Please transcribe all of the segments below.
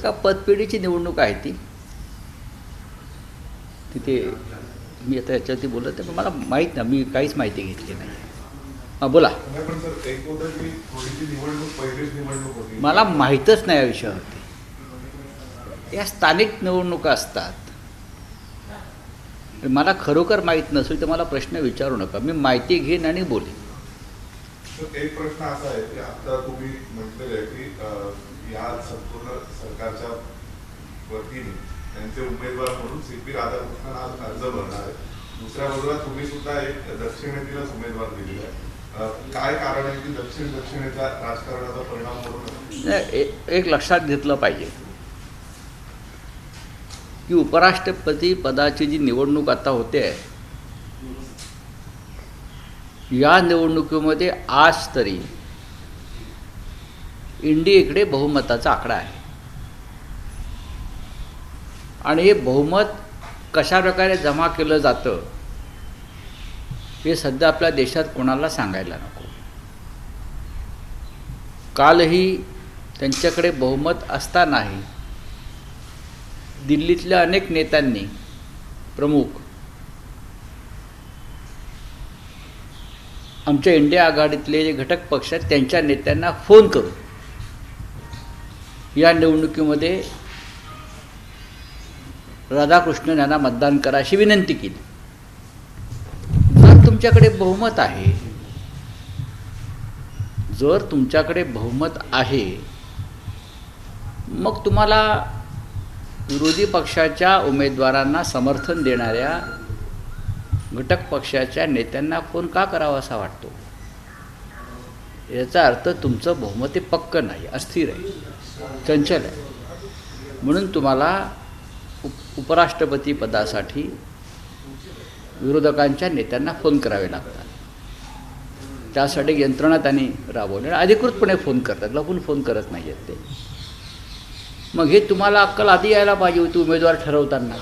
एका पतपेढीची निवडणूक आहे ती. तिथे मी आता याच्यावरती बोलत आहे, पण मला माहीत नाही, मी काहीच माहिती घेतली नाही. हां बोला. मला माहीतच नाही या विषयावरती. या स्थानिक निवडणुका असतात. मला खरोखर माहीत नसेल तर मला प्रश्न विचारू नका, मी माहिती घेईन आणि बोलेन. एक प्रश्न असा आहे की आता तुम्ही म्हटलेलं आहे की या संपूर्ण सरकारच्या वतीने त्यांचे उमेदवार म्हणून CP राधाकृष्णन आज अर्ज भरणार आहे. दुसऱ्या बाजूला तुम्ही सुद्धा एक दक्षिणेतीलच उमेदवार दिलेला आहे. काय कारण आहे की दक्षिणेचा राजकारणाचा परिणाम म्हणून एक लक्षात घेतलं पाहिजे की उपराष्ट्रपती पदाची जी निवडणूक आता होते आहे, या निवडणुकीमध्ये आज तरी इंडियाकडे बहुमताचा आकडा आहे. आणि हे बहुमत कशा प्रकारे जमा केलं जातं हे सध्या आपल्या देशात कोणाला सांगायला नको. कालही त्यांच्याकडे बहुमत असतानाही दिल्लीतल्या अनेक नेत्यांनी प्रमुख आमच्या इंडिया आघाडीतले जे घटक पक्ष आहेत त्यांच्या नेत्यांना फोन करून या निवडणुकीमध्ये राधाकृष्णन यांना मतदान करा अशी विनंती केली. जर तुमच्याकडे बहुमत आहे, मग तुम्हाला विरोधी पक्षाच्या उमेदवारांना समर्थन देणाऱ्या घटक पक्षाच्या नेत्यांना फोन का करावा असा वाटतो? याचा अर्थ तुमचं बहुमत हे पक्क नाही, अस्थिर आहे, चंचल आहे. म्हणून तुम्हाला उपराष्ट्रपती पदासाठी विरोधकांच्या नेत्यांना फोन करावे लागतात. त्यासाठी यंत्रणा त्यांनी राबवली, अधिकृतपणे फोन करतात, लपून फोन करत नाही आहेत ते. मग हे तुम्हाला अक्कल आधी यायला पाहिजे होती उमेदवार ठरवताना.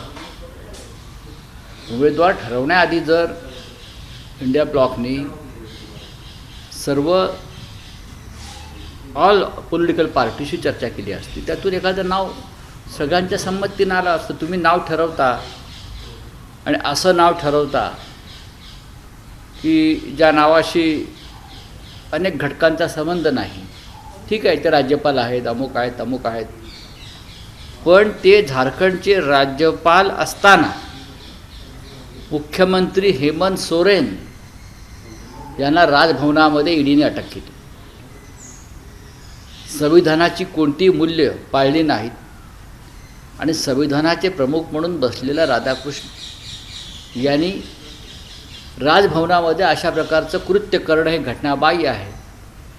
उमेदवार ठरवण्याआधी जर इंडिया ब्लॉकनी सर्व ऑल पॉलिटिकल पार्टीशी चर्चा केली असती, त्यातून एखादं नाव सगळ्यांच्या संमतीनं आलं असतं. तुम्ही नाव ठरवता आणि असं नाव ठरवता की ज्या नावाशी अनेक घटकांचा संबंध नाही. ठीक आहे, ते राज्यपाल आहेत, अमुक आहेत, तमुक आहेत, पण ते झारखंडचे राज्यपाल असताना मुख्यमंत्री हेमंत सोरेन यांना राजभवनामध्ये ईडीने अटक केली. संविधानाची कोणती मूल्य पाळली नाहीत आणि संविधानाचे प्रमुख म्हणून बसलेला राधाकृष्ण यांनी राजभवनामध्ये अशा प्रकारचं कृत्य करणं हे घटनाबाह्य आहे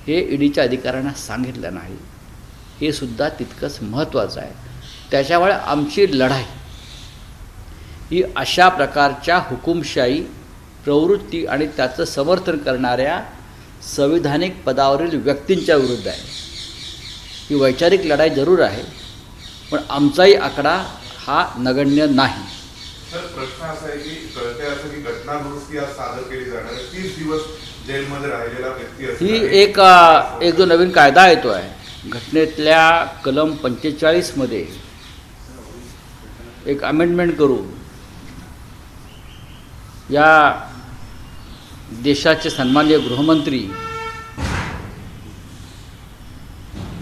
हे ईडीच्या अधिकाऱ्यांना सांगितलं नाही. हे सुद्धा तितकंच महत्त्वाचं आहे. त्याच्यामुळे आमची लढाई ही अशा प्रकारच्या हुकुमशाही प्रवृत्ती आणि त्याचं समर्थन करणाऱ्या संविधानिक पदावरील व्यक्तींच्या विरुद्ध आहे. ही वैचारिक लढाई जरूर आहे, पण आमचाही आकडा हा नगण्य नाही. सर, प्रश्न असा आहे की कळते असं की घटना दुरुस्ती आज सादर केली जाणार आहे. 30 दिवस जेलमध्ये राहिलेला व्यक्ती ही एक जो नवीन कायदा येतो आहे, घटनेतल्या कलम 45 मध्ये एक अमेंडमेंट करून या देशाचे सन्माननीय गृहमंत्री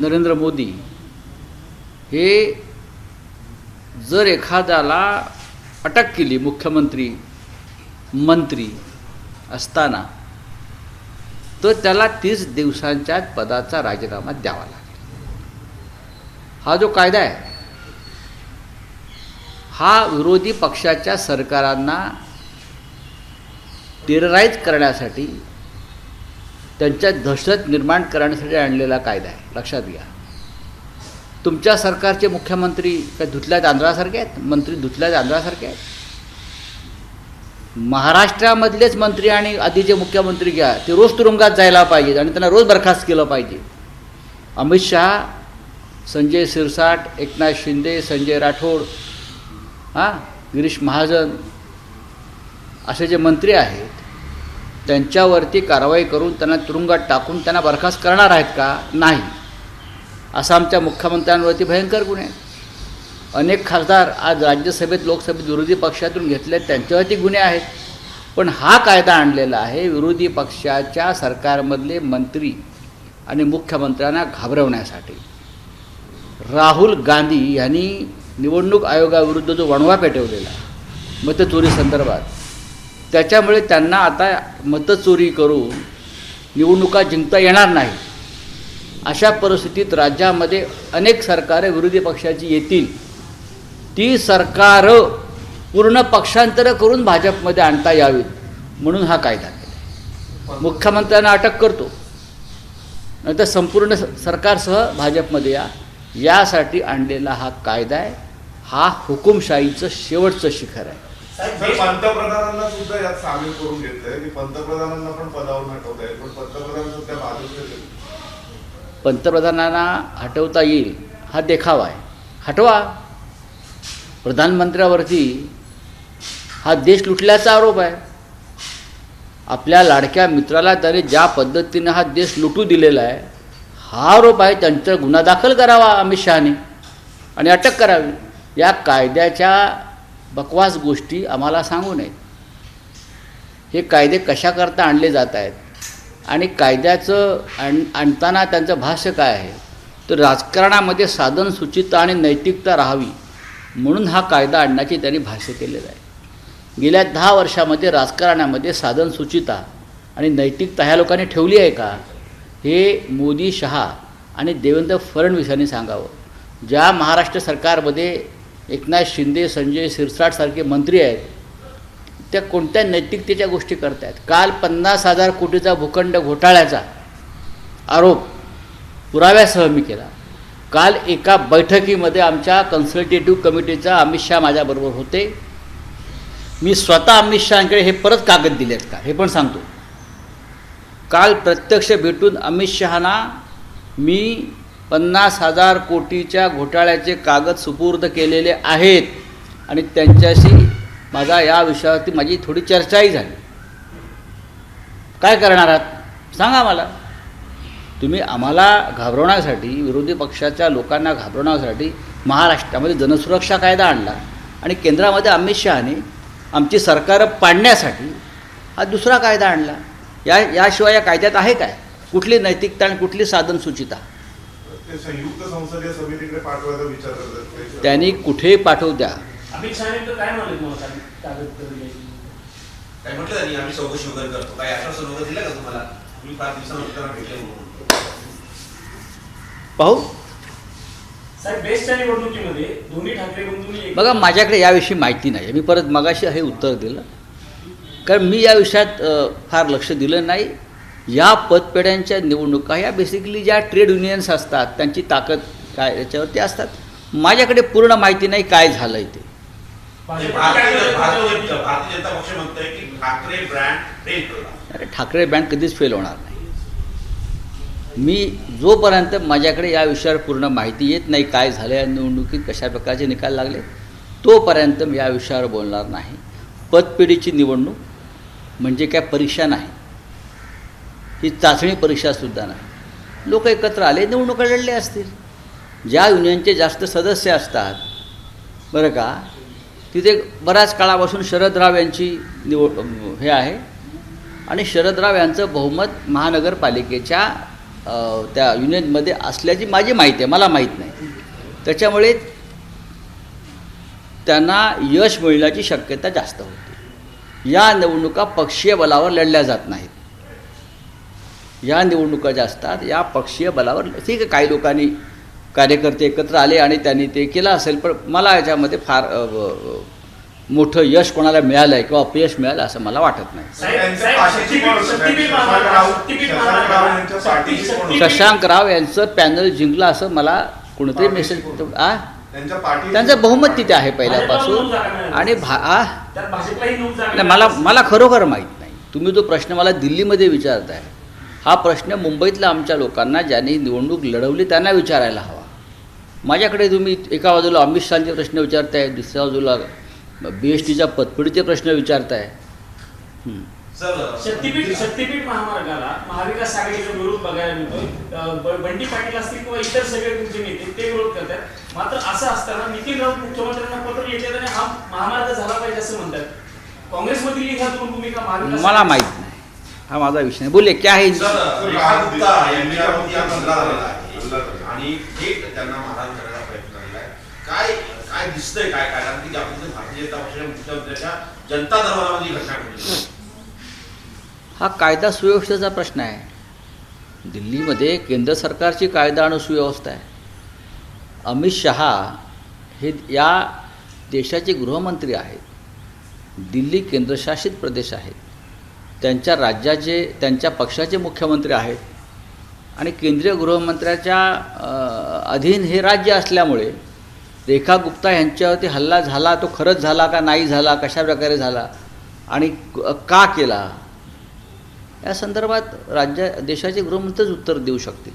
नरेंद्र मोदी हे जर एखाद्याला अटक केली मुख्यमंत्री मंत्री असताना तर त्याला 30 दिवसांच्या पदाचा राजीनामा द्यावा लागेल. हा जो कायदा आहे हा विरोधी पक्षाच्या सरकारांना टेरराईज करण्यासाठी, त्यांच्यात दहशत निर्माण करण्यासाठी आणलेला कायदा आहे. लक्षात घ्या. तुमच्या सरकारचे मुख्यमंत्री काय धुतल्या तांदळासारखे आहेत? मंत्री धुतल्या तांदळासारखे आहेत? महाराष्ट्रामधलेच मंत्री आणि आधीचे मुख्यमंत्री घ्या, ते रोज तुरुंगात जायला पाहिजेत आणि त्यांना रोज बरखास्त केलं पाहिजे. अमित शहा, संजय सिरसाट, एकनाथ शिंदे, संजय राठोड, गिरीश महाजन असे जे मंत्री आहेत त्यांच्यावरती कारवाई करून त्यांना तुरुंगात टाकून त्यांना बरखास्त करणार आहेत का? नाही. असा आमच्या मुख्यमंत्र्यांवरती भयंकर गुन्हे आहेत. अनेक खासदार आज राज्यसभेत लोकसभेत विरोधी पक्षातून घेतले, त्यांच्यावरती गुन्हे आहेत. पण हा कायदा आणलेला आहे विरोधी पक्षाच्या सरकारमधले मंत्री आणि मुख्यमंत्र्यांना घाबरवण्यासाठी. राहुल गांधी यांनी निवडणूक आयोगाविरुद्ध जो वणवा पेटवलेला मतचोरी संदर्भात, त्याच्यामुळे त्यांना आता मतचोरी करून निवडणुका जिंकता येणार नाही. अशा परिस्थितीत राज्यामध्ये अनेक सरकारे विरोधी पक्षाची येतील. ती सरकारं पूर्ण पक्षांतर करून भाजपमध्ये आणता यावीत म्हणून हा कायदा केला. मुख्यमंत्र्यांना अटक करतो, नंतर संपूर्ण सरकारसह भाजपमध्ये यासाठी आणलेला हा कायदा आहे. हा हुकुमशाहीचं शेवटचं शिखर आहे. सर, पंतप्रधानांना सुद्धा यात सामील करून घेतलंय की पंतप्रधानांना पण पदावरून हटवता येईल, पण पंतप्रधान सध्या भाजपचे. पंतप्रधानांना हटवता येईल हा देखावा आहे. हटवा. प्रधानमंत्र्यावरती हा देश लुटल्याचा आरोप आहे. आपल्या लाडक्या मित्राला त्याने ज्या पद्धतीनं हा देश लुटू दिलेला आहे हा आरोप आहे. त्यांच्यावर गुन्हा दाखल करावा अमित शहाने आणि अटक करावी. या कायद्याच्या बकवास गोष्टी आम्हाला सांगू नयेत. हे कायदे कशाकरता आणले जात आहेत आणि कायद्याचं आणताना त्यांचं भाष्य काय आहे, तर राजकारणामध्ये साधन सुचिता आणि नैतिकता राहावी म्हणून हा कायदा आणण्याचे त्यांनी भाष्य केलेलं आहे. गेल्या 10 वर्षामध्ये राजकारणामध्ये साधन सुचिता आणि नैतिकता ह्या लोकांनी ठेवली आहे का, हे मोदी, शहा आणि देवेंद्र फडणवीस यांनी सांगावं. ज्या महाराष्ट्र सरकारमध्ये एकनाथ शिंदे, संजय शिरसाटसारखे मंत्री आहेत, त्या कोणत्या नैतिकतेच्या गोष्टी करत आहेत. काल 50,000 कोटीचा भूखंड घोटाळ्याचा आरोप पुराव्यासह मी केला. काल एका बैठकीमध्ये आमच्या कन्सल्टेटिव्ह कमिटीचा अमित शहा माझ्याबरोबर होते. मी स्वतः अमित शहांकडे हे परत कागद दिलेत का हे पण सांगतो. काल प्रत्यक्ष भेटून अमित शहांना मी 50,000 कोटीच्या घोटाळ्याचे कागद सुपूर्द केलेले आहेत आणि त्यांच्याशी माझा या विषयावरती माझी थोडी चर्चाही झाली. काय करणार आहात सांगा मला. तुम्ही आम्हाला घाबरवण्यासाठी, विरोधी पक्षाच्या लोकांना घाबरवण्यासाठी महाराष्ट्रामध्ये जनसुरक्षा कायदा आणला आणि केंद्रामध्ये अमित शहाने आमची सरकारं पाडण्यासाठी हा दुसरा कायदा आणला. याशिवाय या कायद्यात आहे काय कुठली नैतिकता आणि कुठली साधन सुचिता. ते संयुक्त संसदीय समितीकडे पाठवायचा विचार करतात. त्यांनी कुठेही पाठवू द्या. अमित शहाने तर काय म्हटलं काय म्हटलं त्यांनी, आम्ही चौकशी वगैरे करतो. काय आश्वासन वगैरे दिलं का तुम्हाला? तुम्ही 5 दिवसांमध्ये त्यांना भेटले म्हणून पाहू. साहेब, बेस्टच्या निवडणुकीमध्ये दोन्ही ठाकरे बंधूंनी बघा, माझ्याकडे याविषयी माहिती नाही. मी परत मगाशी हे उत्तर दिलं, कारण मी या विषयात फार लक्ष दिलं नाही. या पतपेढ्यांच्या निवडणुका ह्या बेसिकली ज्या ट्रेड युनियन्स असतात त्यांची ताकद काय याच्यावरती असतात. माझ्याकडे पूर्ण माहिती नाही काय झालं आहे ते. भारतीय जनता पक्ष म्हणतोय की ठाकरे ब्रँड फेल करणार. अरे, ठाकरे बँड कधीच फेल होणार नाही. मी जोपर्यंत माझ्याकडे या विषयावर पूर्ण माहिती येत नाही काय झालं या निवडणुकीत, कशा प्रकारचे निकाल लागले, तोपर्यंत मी या विषयावर बोलणार नाही. पतपेढीची निवडणूक म्हणजे काय परीक्षा नाही, ही चाचणी परीक्षासुद्धा नाही. लोक एकत्र आले, निवडणुका लढले असतील. ज्या युनियनचे जास्त सदस्य असतात बरं का, तिथे बऱ्याच काळापासून शरदराव यांची हे आहे आणि शरदराव यांचं बहुमत महानगरपालिकेच्या त्या युनियनमध्ये असल्याची माझी माहिती आहे, मला माहीत नाही. त्याच्यामुळे त्यांना यश मिळण्याची शक्यता जास्त होती. या निवडणुका पक्षीय बलावर लढल्या जात नाहीत. या निवडणुका ज्या असतात या पक्षीय बलावर, ठीक आहे, काही लोकांनी कार्यकर्ते एकत्र आले आणि त्यांनी ते केलं असेल, पण मला याच्यामध्ये फार मोठं यश कोणाला मिळालं आहे किंवा अपयश मिळालं असं मला वाटत नाही. शशांकराव यांचं पॅनल जिंकलं असं मला कोणतरी मेसेज, त्यांचं बहुमत तिथे आहे पहिल्यापासून. आणि मला खरोखर माहीत नाही. तुम्ही जो प्रश्न मला दिल्लीमध्ये विचारताय हा प्रश्न मुंबईतल्या आमच्या लोकांना ज्यांनी निवडणूक लढवली त्यांना विचारायला हवा. माझ्याकडे तुम्ही एका बाजूला अमित शहाचे प्रश्न विचारताय, दुसऱ्या बाजूला BSTच्या पतपेढीचे प्रश्न विचारताय. शक्तीपीठ महामार्गाला महाविकास आघाडीचा विरोध बघायला मिळतोय. बंडी पाटील असतील किंवा इतर सगळे तुमचे नेते ते विरोध करतात. मात्र असं असताना नितीन राऊत मुख्यमंत्र्यांना पत्र लिहितात आणि हा महामार्ग झाला पाहिजे असं म्हणतात. काँग्रेसमधील ह्या दोन भूमिका महाविकास मला माहित नाही, हा माझा विषय नाही. बोलले क्या आहे आणि थेट त्यांना मारहाण करण्याचा प्रयत्न झालेला आहे. काय काय दिसतंय, काय काय कारण की ज्या पद्धतीने भारतीय जनता पक्षाच्या मुख्यमंत्र्याच्या जनता दरबारामध्ये घटना घडली. हा कायदा सुव्यवस्थेचा प्रश्न आहे. दिल्लीमध्ये केंद्र सरकारची कायदा आणि सुव्यवस्था आहे. अमित शहा हे या देशाचे गृहमंत्री आहेत. दिल्ली केंद्रशासित प्रदेश आहेत. त्यांच्या राज्याचे त्यांच्या पक्षाचे मुख्यमंत्री आहेत आणि केंद्रीय गृहमंत्र्याच्या अधीन हे राज्य असल्यामुळे रेखा गुप्ता यांच्यावरती हल्ला झाला, तो खरंच झाला का नाही झाला, कशा प्रकारे झाला आणि का केला, या संदर्भात देशाचे गृहमंत्रीच उत्तर देऊ शकतील.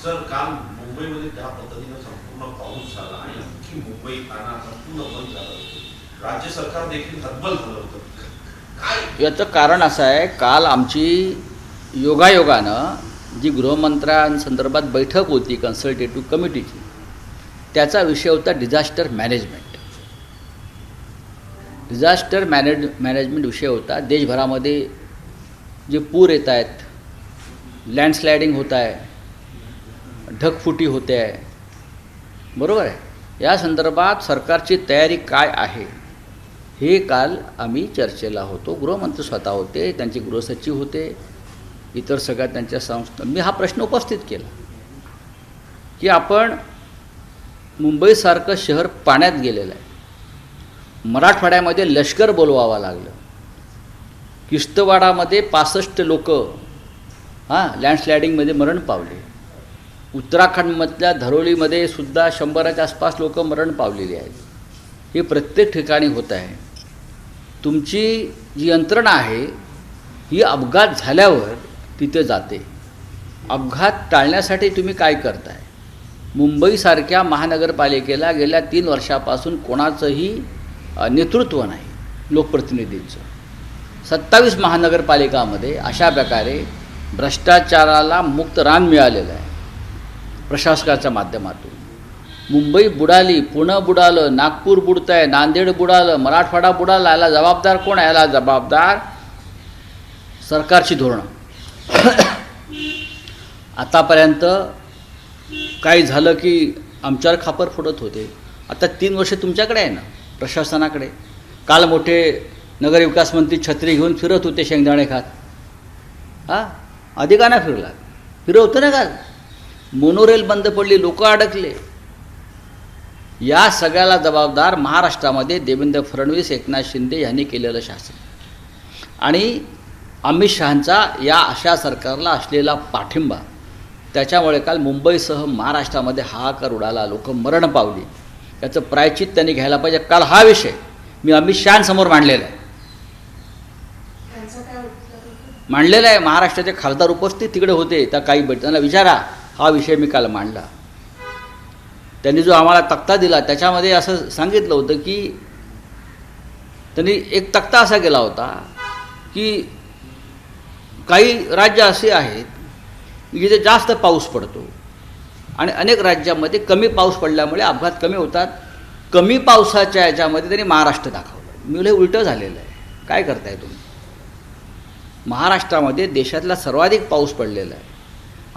सर, काल मुंबईमध्ये ज्या पद्धतीनं संपूर्ण पाऊस झाला आणि अख्खी मुंबई ठाणा संपूर्ण बंद झालं होतं, राज्य सरकार देखील हतबल झालं होतं. काय याचं कारण असं आहे, काल आमची योगायोगानं जी गृहमंत्र्यांसंदर्भात बैठक होती कन्सल्टेटिव्ह कमिटीची, त्याचा विषय होता डिझास्टर मॅनेजमेंट. डिझास्टर मॅनेजमेंट विषय होता. देशभरामध्ये जे पूर येत आहेत, लँडस्लायडिंग होत आहे, ढगफुटी होते आहे, बरोबर आहे, या संदर्भात सरकारची तयारी काय आहे हे काल आम्ही चर्चेला होतो. गृहमंत्री स्वतः होते, त्यांचे गृहसचिव होते, इतर सगळ्या त्यांच्या संस्था. मी हा प्रश्न उपस्थित केला की आपण मुंबईसारखं शहर पाण्यात गेलेलं आहे. मराठवाड्यामध्ये लष्कर बोलवावं लागलं. किश्तवाडामध्ये 65 लोक लँडस्लायडिंगमध्ये मरण पावले. उत्तराखंडमधल्या धरोलीमध्ये सुद्धा 100च्या आसपास लोक मरण पावलेली आहेत. हे प्रत्येक ठिकाणी होत आहे. तुमची जी यंत्रणा आहे ही अपघात झाल्यावर तिथे जाते. अपघात टाळण्यासाठी तुम्ही काय करताय? मुंबईसारख्या महानगरपालिकेला गेल्या 3 वर्षापासून कोणाचंही नेतृत्व नाही लोकप्रतिनिधींचं. 27 महानगरपालिकामध्ये अशा प्रकारे भ्रष्टाचाराला मुक्त रान मिळालेलं आहे प्रशासकाच्या माध्यमातून. मुंबई बुडाली, पुणे बुडालं, नागपूर बुडत आहे, नांदेड बुडालं, मराठवाडा बुडाला. याला जबाबदार कोण आहे? याला जबाबदार सरकारची धोरणं. आतापर्यंत काही झालं की आमच्यावर खापर फोडत होते. आता 3 वर्ष तुमच्याकडे आहे ना प्रशासनाकडे. काल मोठे नगरविकास मंत्री छत्री घेऊन फिरत होते शेंगदाणे खात. अधिकाना फिरवतं ना का? मोनोरेल बंद पडली, लोक अडकले. या सगळ्याला जबाबदार महाराष्ट्रामध्ये देवेंद्र फडणवीस, एकनाथ शिंदे यांनी केलेलं शासन आणि अमित शहांचा या अशा सरकारला असलेला पाठिंबा. त्याच्यामुळे काल मुंबईसह महाराष्ट्रामध्ये हाहाकार उडाला, लोक मरण पावली. याचं प्रायश्चित त्यांनी घ्यायला पाहिजे. काल हा विषय मी अमित शहांसमोर मांडलेला आहे. महाराष्ट्राचे खासदार उपस्थित तिकडे होते. त्या काही त्यांना विचारा, हा विषय मी काल मांडला. त्यांनी जो आम्हाला तक्ता दिला त्याच्यामध्ये असं सांगितलं होतं की त्यांनी एक तक्ता असा केला होता की काही राज्य असे आहेत जिथे जास्त पाऊस पडतो आणि अनेक राज्यामध्ये कमी पाऊस पडल्यामुळे अपघात कमी होतात. कमी पावसाच्या याच्यामध्ये त्यांनी महाराष्ट्र दाखवलं. मी हे उलटं झालेलं आहे. काय करताय तुम्ही? महाराष्ट्रामध्ये देशातला सर्वाधिक पाऊस पडलेला आहे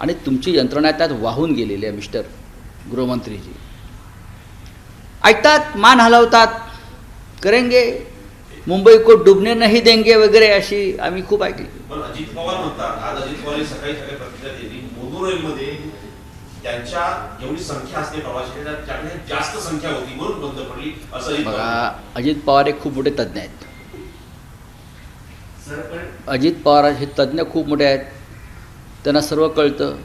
आणि तुमची यंत्रणा त्यात वाहून गेलेली आहे. मिस्टर गृहमंत्रीजी ऐकतात, मान हलवतात, करेंगे, मुंबई को डुबने नहीं देंगे वगैरे अशी आम्ही खूप ऐकली. पण अजित पवार म्हणतात, आज अजित पवार सकाळी प्रतिक्रिया दिली, मोनोरेलमध्ये त्यांच्या जेवढी संख्या असते प्रवासी त्याच्याकडे जास्त संख्या होती म्हणून बंद पडली असं बघा. अजित पवार एक खूप मोठे तज्ज्ञ आहेत. अजित पवार हे तज्ज्ञ खूप मोठे आहेत. त्यांना सर्व कळतं.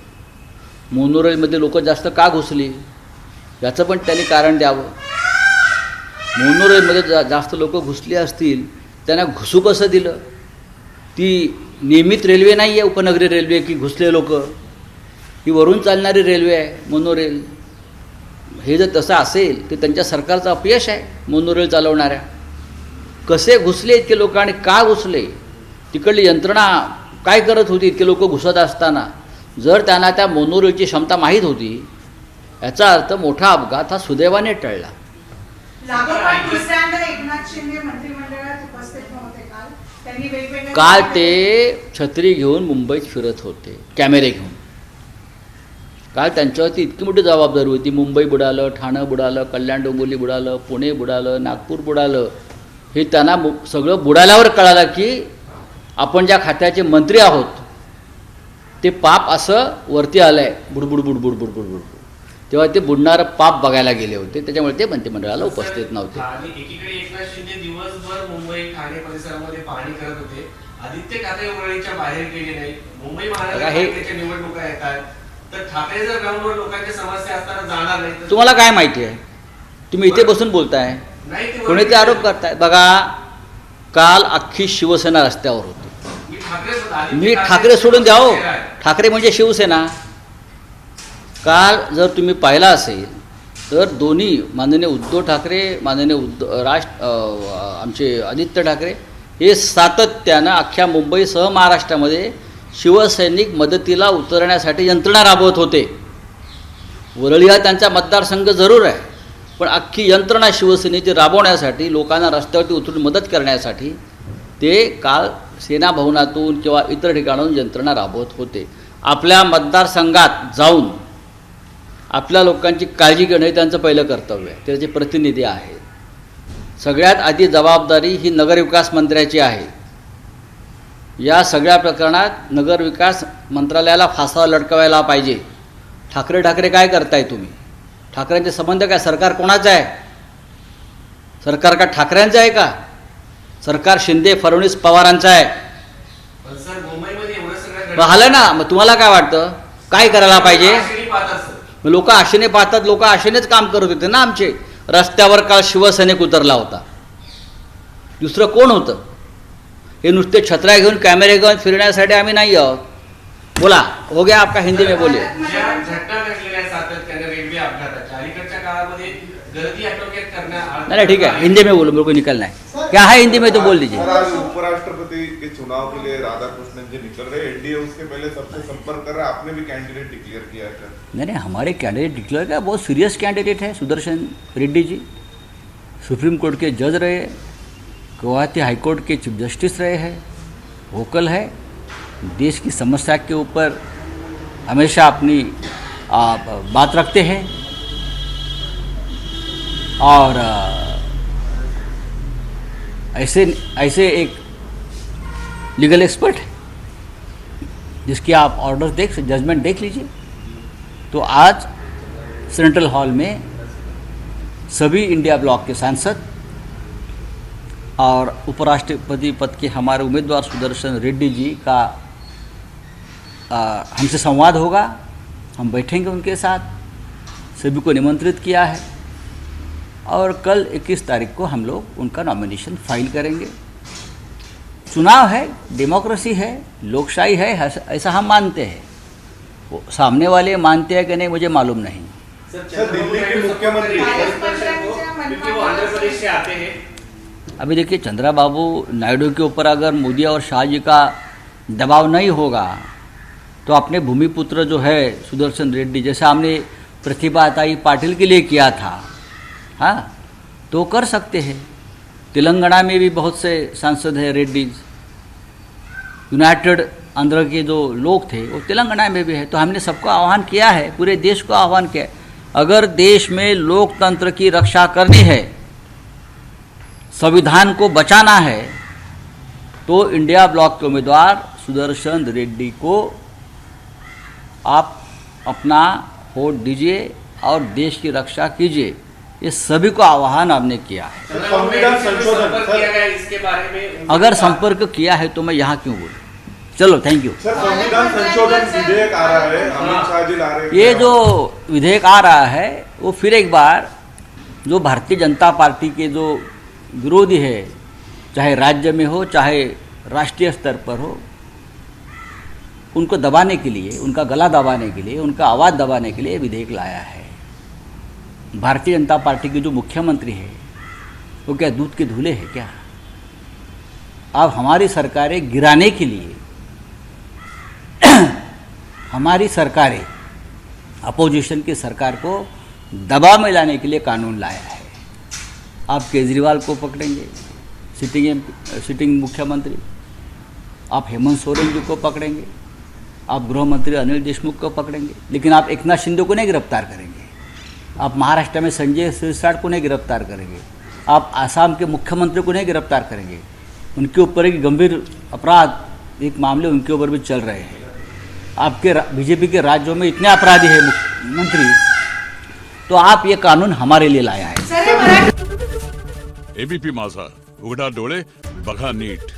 मोनोरेलमध्ये लोक जास्त का घुसली याचं पण त्यांनी कारण द्यावं. मोनोरेलमध्ये जास्त लोक घुसली असतील, त्यांना घुसू कसं दिलं? ती नियमित रेल्वे नाही आहे, उपनगरी रेल्वे की घुसले लोक. ही वरून चालणारी रेल्वे आहे मोनोरेल. हे जर तसं असेल तर त्यांच्या सरकारचं अपयश आहे मोनोरेल चालवणाऱ्या. कसे घुसले इतके लोक आणि का घुसले तिकडली यंत्रणा काय करत होती इतके लोक घुसत असताना? जर त्यांना त्या मोनोरेलची क्षमता माहीत होती, याचा अर्थ मोठा अपघात हा सुदैवाने टळला. लागोपाठ दुसऱ्यांदा एकनाथ शिंदे मंत्रिमंडळात उपस्थित नव्हते काल. त्यांनी वेगवेगळ्या काल ते छत्री घेऊन मुंबईत फिरत होते, कॅमेरे घेऊन. काल त्यांच्यावरती इतकी मोठी जबाबदारी होती. मुंबई बुडालं, ठाणं बुडालं, कल्याण डोंबिवली बुडालं, पुणे बुडालं, नागपूर बुडालं. हे त्यांना सगळं बुडाल्यावर कळालं की आपण ज्या खात्याचे मंत्री आहोत ते पाप असं वरती आलं आहे, बुडबुड बुडबुड बुडबुड बुडबुड. तेव्हा ते बुडणारं पाप बघायला गेले होते, त्याच्यामुळे ते मंत्रिमंडळाला उपस्थित नव्हते. आणि एकीकडे एकनाथ शिंदे दिवसभर मुंबई ठाणे परिसरामध्ये पाहणी करत होते. आदित्य ठाकरे वरळीच्या बाहेर गेले नाही. मुंबई महानगरपालिकेच्या निवडणुका येत आहेत, तर ठाकरे जर ग्राउंडवर लोकांच्या समस्या असताना जाणार नाही तर तुम्हाला काय माहिती आहे? तुम्ही इथे बसून बोलताय, नाही ते कोणी ते आरोप करताय. बघा, काल अख्खी शिवसेना रस्त्यावर होती. मी ठाकरे सोडून द्या हो, ठाकरे म्हणजे शिवसेना. काल जर तुम्ही पाहिला असेल तर दोन्ही माननीय उद्धव ठाकरे, माननीय आमचे आदित्य ठाकरे हे सातत्यानं अख्ख्या मुंबईसह महाराष्ट्रामध्ये शिवसैनिक मदतीला उतरण्यासाठी यंत्रणा राबवत होते. वरळी हा त्यांचा मतदारसंघ जरूर आहे, पण अख्खी यंत्रणा शिवसेनेची राबवण्यासाठी, लोकांना रस्त्यावरती उतरून मदत करण्यासाठी ते काल सेना भवनातून किंवा इतर ठिकाणाहून यंत्रणा राबवत होते. आपल्या मतदारसंघात जाऊन आपल्या लोकांची काळजी घेणं हे त्यांचं पहिलं कर्तव्य आहे. त्याचे प्रतिनिधी आहेत. सगळ्यात आधी जबाबदारी ही नगरविकास मंत्र्याची आहे. या सगळ्या प्रकरणात नगरविकास मंत्रालयाला फासा लटकवायला पाहिजे. ठाकरे काय करताय तुम्ही? ठाकरेंचे संबंध काय? सरकार कोणाचं आहे? सरकार का ठाकरेंचं आहे का? सरकार शिंदे फडणवीस पवारांचं आहे. पण सर मुंबईमध्ये एवढं सगळं पाहिलं ना, मग तुम्हाला काय वाटतं काय करायला पाहिजे? पाहतात लोक आशेने पाहतात. लोक आशेनेच काम करत होते ना आमचे. रस्त्यावर काल शिवसैनिक उतरला होता, दुसरं कोण होतं? हे नुसते छत्र्या घेऊन कॅमेरे घेऊन फिरण्यासाठी आम्ही नाही आहोत. बोला, हो गया आपका, हिंदी में बोलिए. ज्या घटना घडलेल्या सातत्याने रेल्वे अपघाताच्या अलीकडच्या काळामध्ये गर्दी आटोक्यात नहीं ठीक है, हिंदी में बोलो, मेरे को निकलना है. क्या है हिंदी में तो बोल दीजिए. सर, आज उपराष्ट्रपति के चुनाव के लिए राधाकृष्णन जी निकल रहे, एनडीए उसके पहले सबसे संपर्क कर रहा है. आपने भी कैंडिडेट डिक्लेयर किया है? नहीं, हमारे कैंडिडेट डिक्लेयर किया, बहुत सीरियस कैंडिडेट है सुदर्शन रेड्डी जी. सुप्रीम कोर्ट के जज रहे, गुवाहाटी हाई कोर्ट के चीफ जस्टिस रहे हैं, वोकल है, देश की समस्या के ऊपर हमेशा अपनी बात रखते हैं और ऐसे एक लीगल एक्सपर्ट है जिसकी आप ऑर्डर जजमेंट देख लीजिए. तो आज सेंट्रल हॉल में सभी इंडिया ब्लॉक के सांसद और उपराष्ट्रपति पद के हमारे उम्मीदवार सुदर्शन रेड्डी जी का हमसे संवाद होगा. हम बैठेंगे उनके साथ, सभी को निमंत्रित किया है और कल 21 तारीख को हम लोग उनका नॉमिनेशन फाइल करेंगे. चुनाव है, डेमोक्रेसी है, लोकशाही है, ऐसा हम मानते हैं. वो सामने वाले मानते हैं कि नहीं मुझे मालूम नहीं. सर, दिल्ली के मुख्यमंत्री क्योंकि वो आंध्र प्रदेश से आते हैं. अभी देखिए, चंद्रबाबू नायडू के ऊपर अगर मोदी और शाह जी का दबाव नहीं होगा तो अपने भूमिपुत्र जो है सुदर्शन रेड्डी, जैसा हमने प्रतिभा ताई पाटिल के लिए किया था, हाँ, तो कर सकते हैं. तेलंगाना में भी बहुत से सांसद हैं रेड्डीज. यूनाइटेड आंध्र के जो लोग थे वो तेलंगाना में भी है. तो हमने सबको आह्वान किया है, पूरे देश को आह्वान किया है. अगर देश में लोकतंत्र की रक्षा करनी है, संविधान को बचाना है, तो इंडिया ब्लॉक के उम्मीदवार सुदर्शन रेड्डी को आप अपना वोट दीजिए और देश की रक्षा कीजिए. ये सभी को आह्वान हमने किया है. संविधान संशोधन किया गया इसके बारे में अगर संपर्क किया है तो मैं यहाँ क्यों बोलूँ. चलो, थैंक यू. सर, संविधान संशोधन विधेयक आ रहा है, अमित शाह जी ला रहे हैं. ये जो विधेयक आ रहा है वो फिर एक बार जो भारतीय जनता पार्टी के जो विरोधी है, चाहे राज्य में हो चाहे राष्ट्रीय स्तर पर हो, उनको दबाने के लिए, उनका गला दबाने के लिए, उनका आवाज़ दबाने के लिए विधेयक लाया है. भारतीय जनता पार्टी के जो मुख्यमंत्री है वो क्या दूध के धूले हैं क्या? अब हमारी सरकारें गिराने के लिए हमारी सरकारें अपोजिशन की सरकार को दबाव में लाने के लिए कानून लाया है। आप केजरीवाल को पकड़ेंगे, सिटिंग मुख्यमंत्री, आप हेमंत सोरेन जी को पकड़ेंगे, आप गृह मंत्री अनिल देशमुख को पकड़ेंगे, लेकिन आप एकनाथ शिंदे को नहीं गिरफ्तार करेंगे। आप महाराष्ट्र में संजय सिरसाट को नहीं गिरफ्तार करेंगे, आप आसाम के मुख्यमंत्री को नहीं गिरफ्तार करेंगे। उनके ऊपर एक गंभीर अपराध एक मामले उनके ऊपर भी चल रहे हैं। आपके बीजेपी के राज्यों में इतने अपराधी हैं मुख्यमंत्री, तो आप ये कानून हमारे लिए लाया है। सर, हे मराठी एबीपी माझा, उघडा डोळे बघा नीट।